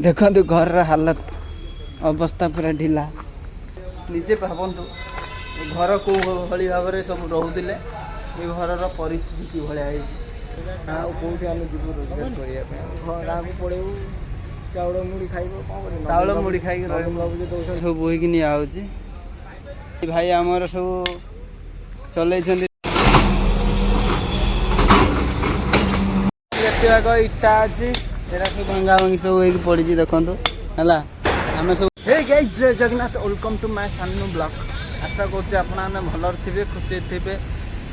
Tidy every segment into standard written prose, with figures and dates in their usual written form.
देखो घर हालत अवस्था पूरा ढिला निजे भावतु घर को भली भाव में सब रोते ये घर परिस्थिति कि भाया कौटी आम जीव रोजगार करने पड़ेबू चाउल मुड़ी खाइब चाउल मुड़ी खाई सब बोईक निजी भाई आमर सब चल इटा अच्छी एरा सब भांगा भांगी सब पड़ी देखो है आम सब हे गाइस जय जगन्नाथ वेलकम टू माय सानू ब्लॉग आशा करते आपने भल थे खुशी थे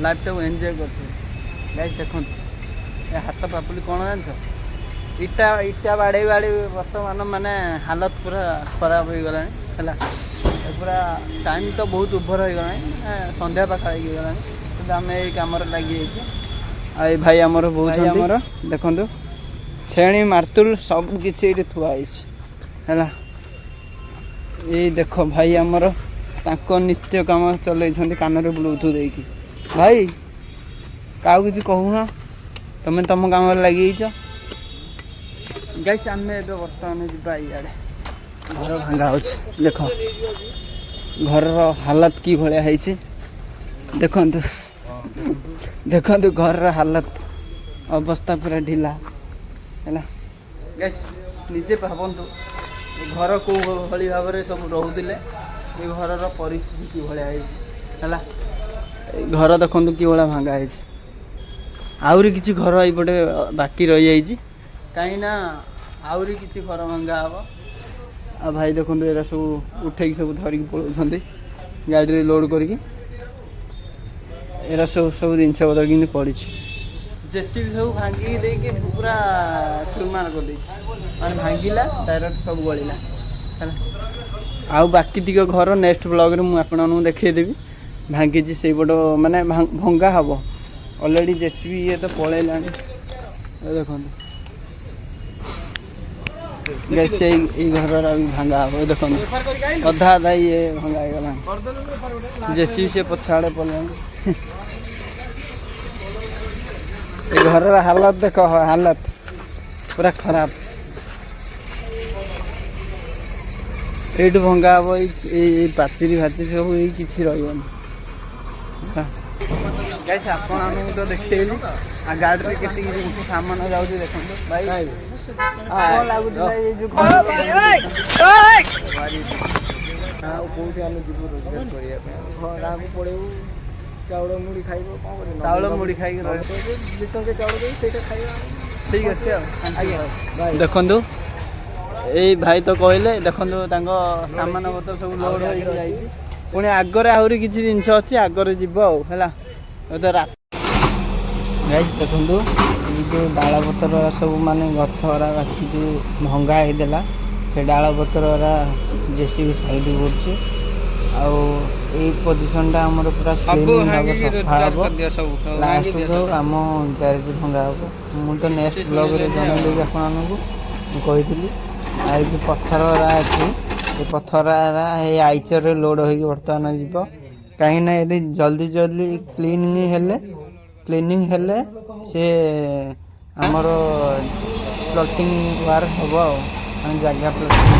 लाइफ टाइम एंजॉय करते गाइस देखो हाथ पापुली कौन जान इटा इटा बाड़े बाड़े बर्तमान माने हालत पूरा खराब हो गला है पूरा टाइम तो बहुत ओभर हो गला संध्या पाखा हो गला आम ये कम लगी आई भाई आमर बहुत आमर देखो छेणी मार्तुल सब किसी ये थुआई है ये देख भाई आमर तांको नित्य काम चल कान ब्लूटूथ देकी भाई क्या किसी कहूना तुम तुम कम लगी गाइस आम बर्तमान जा इे घर भांगा हो देख घर हालत कि भाया देखु देखु घर हालत अवस्था पूरा ढिला है गाइस निजे भावतु घर को भली भाव में सब रोते ये घर परिस्थिति कि भाया है घर देखु कि भाया भांगा है आहरी किसी घर यपटे बाकी रही जाइए कहीं आहरी किसी घर भांगा हम आ भाई देखो ये सब उठे सब धरिकी पलाउं गाड़ी में लोड करके एरा सब सब जिन पतर कि पड़ी जेसीबी सब भांगी देकी पूरा चुरमार कर मैंने भांगला डायरेक्ट सब गलला आउ बाकी टिक घर नेक्स्ट ब्लॉग रे मुझे देखदेवी भांगी से पट माने भंगा हम ऑलरेडी जेसीबी ये तो पलैला देखो गैस घर भांगा हम देखो अधा अधा ये भंगा गला जेसीबी से पछाड़े पड़े घर हालत देख हालत पूरा खराब ये भंगा हम ये पाचेरी फाचेरी सब ये किसी रही गाइस आपको तो देखते गाड़ी में केत सामान जाऊँ देखो भाई कौटी आम जीव रोजगार करने पड़ेबू चाउल मुड़ी खाइब चाउल मुड़ी खाई टंके चाउल खाइब ठीक अच्छे देखु ये भाई तो कहले देखो सामान पत्र सब लोड हो पुणी आगरे आहरी किसी जिनस अच्छी आगरे जीव है देखु ये जो डाल पतर सब माने गछरा बाकी जो भंगा होदेला से डाल पतर जेसीबी साइड पड़े आई पोजिशन टा आमर पूरा लास्ट तो आम ग्यारेज भंगा हम मुझे नेक्स्ट ब्लॉग रे जनइबी आपको कही आई जो पत्थर अच्छी ये पत्थर आइचर लोड हो बर्तमान जीव कहीं ये जल्दी जल्दी क्लीनिंग हेले से आमर प्लटिंग वार हम जगह plotting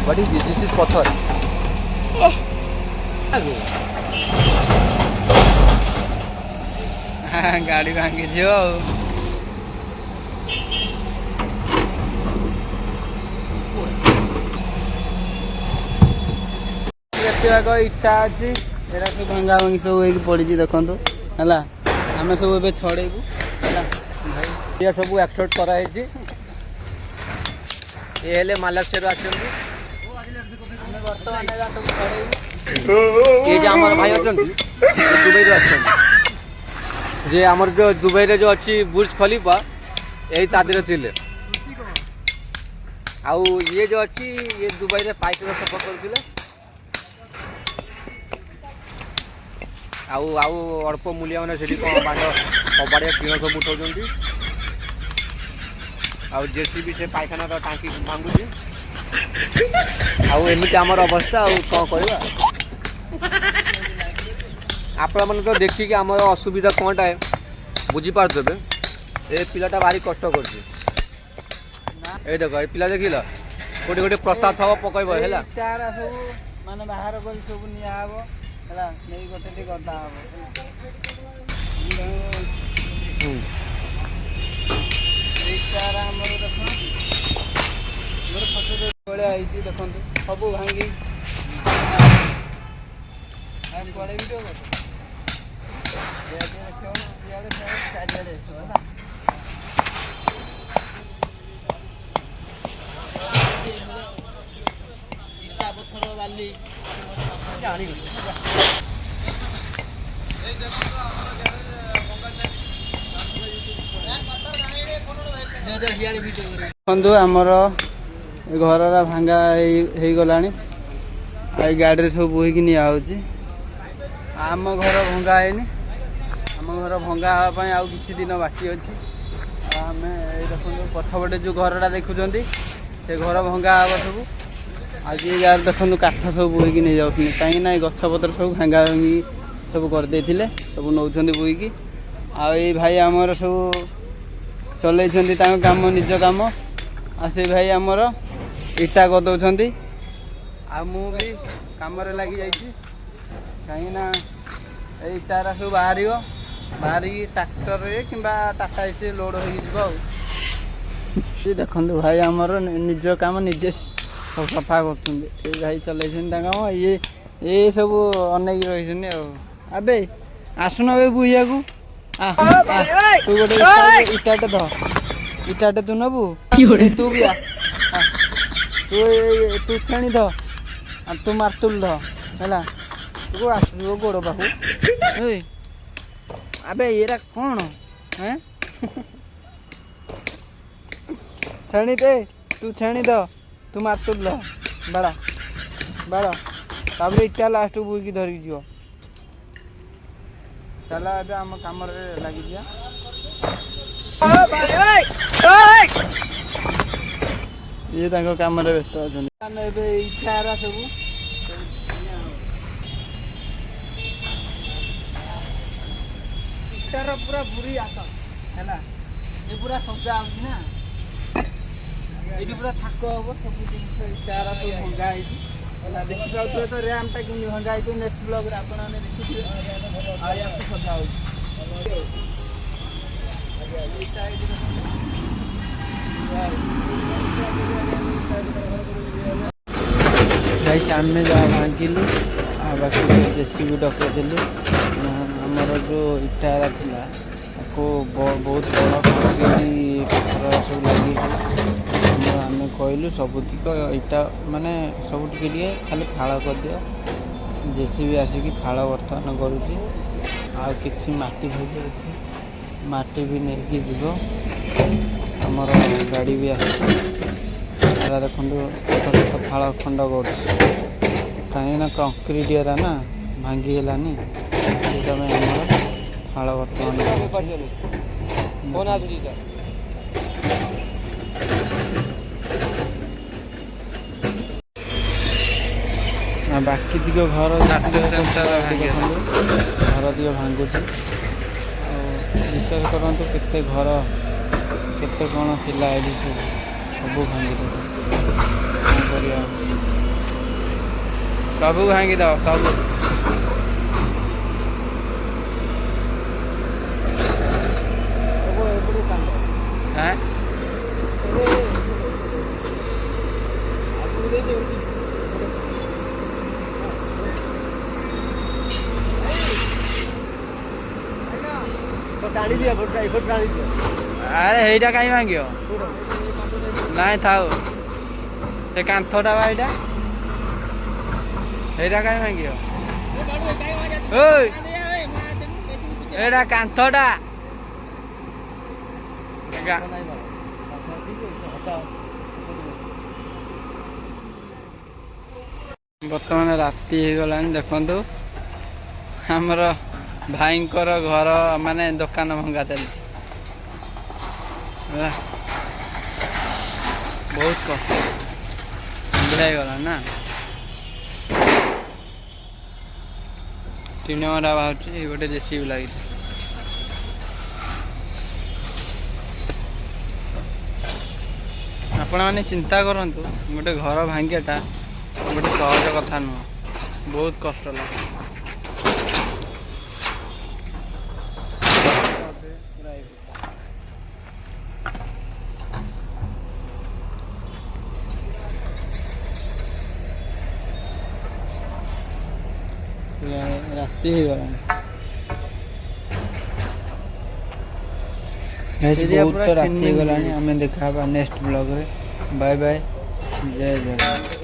What is this? This is pathar. गाड़ी भांगी इटा अच्छी एरा सब भांगा भांगी सब पड़ी देखो है आम सब ए छड़ेबू है ये सब एक्सेप्ट कराई ये मालाक्षर ये जो आम भाई अच्छा दुबई जे आमर जो दुबई रे जो अच्छी बुर्ज खलीफा यही तादर थिले आउ ये जो अच्छी ये दुबई रे पाइप सफा करथिले आउ आउ अल्प मूल्य मैंने से कबाड़िया टीण सब उठाऊँ आउ जेसीबी से पायखाना टांकी भांगुची आउ एमती आमर अवस्था आउ कौन कहवा। ଆପଣମାନେ ତ ଦେଖିକି ଆମର ଅସୁବିଧା କ'ଣଟା ବୁଝିପାରୁଥିବେ। ଏ ପିଲାଟା ଭାରି କଷ୍ଟ କରୁଛି। ଏଇ ଦେଖ ଏ ପିଲା ଦେଖିଲ କୋଉଠି ଗୋଟେ ପ୍ରସ୍ତାବ ଥବ ପକେଇବ ହେଲା। ଇଟାରା ସବୁ ମାନେ ବାହାର କରି ସବୁ ନିଆହବ ହେଲା, ନେଇ ଗୋଟେ ଟିକେ ଗଦା ହବ। ଇଟାରା ଆମର ଦେଖନ୍ତୁ ଗୋଟେ ଫଟୋ ଭଳିଆ ହେଇଛି ଦେଖନ୍ତୁ, ସବୁ ଭାଙ୍ଗି କୁଆଡ଼େ ଭିଡ଼ିଓ କର ଇଆଡ଼େ ଚାରିଆଡ଼େ ହେଲା। ଇଟା ପଥର ବାଲି ଦେଖନ୍ତୁ ଆମର ଘରର ଭାଙ୍ଗା ହେଇଗଲାଣି। ଏଇ ଗାଡ଼ିରେ ସବୁ ବୋହିକି ନିଆହେଉଛି। ଆମ ଘର ଭଙ୍ଗା ହେଇନି, ଆମ ଘର ଭଙ୍ଗା ହେବା ପାଇଁ ଆଉ କିଛି ଦିନ ବାକି ଅଛି। ଆଉ ଆମେ ଏଇ ଦେଖନ୍ତୁ ପଛପଟେ ଯେଉଁ ଘରଟା ଦେଖୁଛନ୍ତି ସେ ଘର ଭଙ୍ଗା ହେବ ସବୁ। ଆଜି ଯାହାର ଦେଖନ୍ତୁ କାଠ ସବୁ ବୋହିକି ନେଇଯାଉଛନ୍ତି, କାହିଁକିନା ଏଇ ଗଛପତ୍ର ସବୁ ଭାଙ୍ଗା ଭାଙ୍ଗି ସବୁ କରିଦେଇଥିଲେ, ସବୁ ନେଉଛନ୍ତି ବୋହିକି। ଆଉ ଏଇ ଭାଇ ଆମର ସବୁ ଚଲେଇଛନ୍ତି ତାଙ୍କ କାମ, ନିଜ କାମ। ଆଉ ସେଇ ଭାଇ ଆମର ଇଟା କରିଦେଉଛନ୍ତି। ଆଉ ମୁଁ ବି କାମରେ ଲାଗିଯାଇଛି, କାହିଁକିନା ଏଇ ଇଟାରା ସବୁ ବାହାରିକି ଟ୍ରାକ୍ଟରରେ କିମ୍ବା ଟାଟା ଏସି ଲୋଡ଼ ହେଇକି ଯିବ। ଆଉ ଦେଖନ୍ତୁ ଭାଇ ଆମର ନିଜ କାମ ନିଜେ ସବୁ ସଫା କରୁଛନ୍ତି। ଏଇ ଭାଇ ଚଲେଇଛନ୍ତି ତାଙ୍କ କାମ, ଇଏ ସବୁ ଅନେଇକି ରହିଛନ୍ତି। ଆଉ ଆବେ ଆସୁନ ଏବେ ବୁହିବାକୁ, ତୁ ଗୋଟେ ଇଟାଟେ ଧ, ଇଟାଟେ ତୁ ନେବୁ, ତୁ ବି ତୁ ଛେଣି ଧ, ତୁ ମାର୍ତୁଲ ଧ ହେଲା। ତୁ ଆସିବୁ ଗୋଡ଼ ପାଖକୁ। ଆବେ ଏରା କ'ଣ ଛେଣି ଦେ, ତୁ ଛେଣି ଧ, ତୁ ମାର୍ତୁଲ ଧ, ବାଳ ତାପରେ ଇଟା ଲାଷ୍ଟକୁ ବୋହିକି ଧରିକି ଯିବ। ଚାଲ ଏବେ ଆମ କାମରେ ଲାଗିଯିବା। ଇଏ ତାଙ୍କ କାମରେ ବ୍ୟସ୍ତ ଅଛନ୍ତି। ଆମେ ଏବେ ଇଟାରା ସବୁ ଇଟାର ପୁରା ବୁରି ହାତ ହେଲା, ଏ ପୁରା ସଜା ହଉଛି ନା, ଏଇଠି ପୁରା ଥାକ ହବ। ସବୁ ଜିନିଷ ଇଟାରା ସବୁ ଭଙ୍ଗା ହେଇଛି ହେଲା। ଦେଖିପାରୁଥିବେ ତ ର୍ୟାମ୍ପଟା କେମିତି ଭଙ୍ଗା ହେଇଥିବ। ନେକ୍ସଟ ବ୍ଲଗ୍ରେ ଆପଣମାନେ ଦେଖିଥିବେ। ଆଉ ୟାକୁ ସଜା ହଉଛି। ଗାଇସ୍ ଆମେ ଯାହା ଭାଙ୍ଗିଲୁ ଆଉ ବାକି ଜେସିବି ଡକେଇଦେଲୁ। ଆମର ଯେଉଁ ଇଟାରା ଥିଲା ତାକୁ ବହୁତ ବଡ଼ କଂକ୍ରିଟ୍ ପଥର ସବୁ ଲାଗିଥିଲା। ଆମେ କହିଲୁ ସବୁତିକ ଇଟା ମାନେ ସବୁ ଟିକେ ଖାଲି ଫାଳ କରିଦିଅ। ଜେସିବି ଆସିକି ଫାଳ ବର୍ତ୍ତମାନ କରୁଛି। ଆଉ କିଛି ମାଟି ଭାଙ୍ଗି ଅଛି, ମାଟି ବି ନେଇକି ଯିବ। ଆମର ଗାଡ଼ି ବି ଆସିଛି। ଏରା ଦେଖନ୍ତୁ ଛୋଟ ଛୋଟ ଫାଳ ଖଣ୍ଡ କରୁଛି, କାହିଁକିନା କଂକ୍ରିଟ୍ ଏରା ନା ଭାଙ୍ଗିଗଲାନି, ସେଥିପାଇଁ ଆମର ଫାଳ ବର୍ତ୍ତମାନ ବାକି ଦିଗ ଘର ଦେଖନ୍ତୁ, ଘର ଦିଗ ଭାଙ୍ଗୁଛି। ଆଉ ବିଶ୍ୱାସ କରନ୍ତୁ କେତେ ଘର କେତେ କ'ଣ ଥିଲା ଏଠି ସବୁ ଭାଙ୍ଗିଦେବ। କ'ଣ କରିବା, ସବୁ ଭାଙ୍ଗିଦେବ ସବୁ। ଆରେ ହେଇଟା କାହିଁ ଭାଙ୍ଗିବ? ନାଇଁ ଥାଉ, ସେ କାନ୍ଥଟା ବା ଏଇଟା, ହେଇଟା କାହିଁ ଭାଙ୍ଗିବ? ଏଇଟା କାନ୍ଥଟା। ବର୍ତ୍ତମାନ ରାତି ହେଇଗଲାଣି। ଦେଖନ୍ତୁ ଆମର ଭାଇଙ୍କର ଘର ମାନେ ଦୋକାନ ଭଙ୍ଗା ଚାଲିଛି ହେଲା। ବହୁତ କଷ୍ଟ ହେଇଗଲା ନା। ଟିଣମରା ବାହାରୁଛି ଗୋଟେ ଜେସିବି ଲାଗିଛି। ଆପଣମାନେ ଚିନ୍ତା କରନ୍ତୁ ଗୋଟେ ଘର ଭାଙ୍ଗିବାଟା ଗୋଟେ ସହଜ କଥା ନୁହଁ, ବହୁତ କଷ୍ଟ ଲାଗେ। ରାତି ହେଇଗଲାଣି, ବହୁତ ରାତି ହେଇଗଲାଣି। ଆମେ ଦେଖା ହେବା ନେକ୍ସଟ ବ୍ଲଗରେ। ବାଏ ବାଏ, ଜୟ ଜଗନ୍ନାଥ।